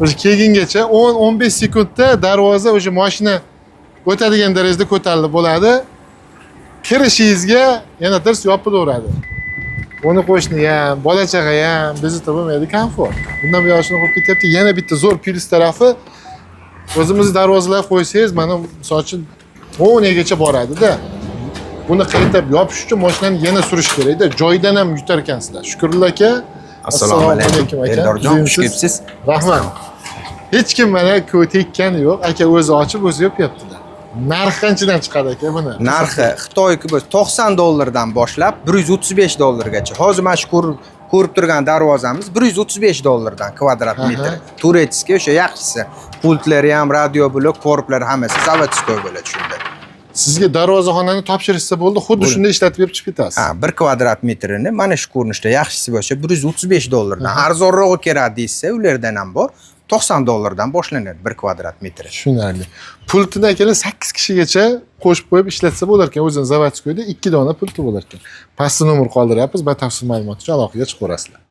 o'sha kelgungacha 10-15 sekundda darvoza o'sha mashina o'tadigan darajada ko'tarilib bo'ladi. Kirishingizga yana tirs yopilaveradi. Uni qo'shni ham, bola chaqa ham bezovta bo'lmaydi, komfort. Bundan buyon shuni qo'yib ketyapti. Yana bitta zo'r plyus tarafi o'zimiz darvozalar qo'ysangiz, mana misol uchun 10 gacha boradi-da. Buni qaytib yopish uchun mashinani yana surish kerak-da. Joydan ham yutar ekansizlar. Shukrullo aka. Assalomu alaykum. Eldorjon, xush kelibsiz. Rahmat. Hech kim mana tekkani yo'q. Aka o'zi ochib, o'zi yopyaptilar. Narxi qanchadan chiqadi aka buni? Narxi Xitoyki biz $90 boshlab $135 Hozir mana shu ko'rib turgan darvozamiz $135 kvadrat metr. Turetskiy o'sha yaxshisi. Pultlari ham, radio blok, korpuslari hammasi zavodskoy bo'ladi shunda. Sizga darvozaxonani topshirishsa bo'ldi, xuddi shunday ishlatib berib chiqib ketasiz. Ha, 1 kvadrat metrini mana shu ko'rinishda yaxshisi bo'lsa $135 arzonrog'i kerak deysa, ulardan ham bor. $90 boshlanadi 1 kvadrat metri. Tushunarli. Pultini akalar 8 kishigacha qo'shib qo'yib ishlatsa bo'lar ekan. O'zini zavodskoyda 2 dona pulti bo'lar ekan. Pastda nomer qoldiryapmiz. Batafsil ma'lumot uchun aloqaga chiqaverasizlar.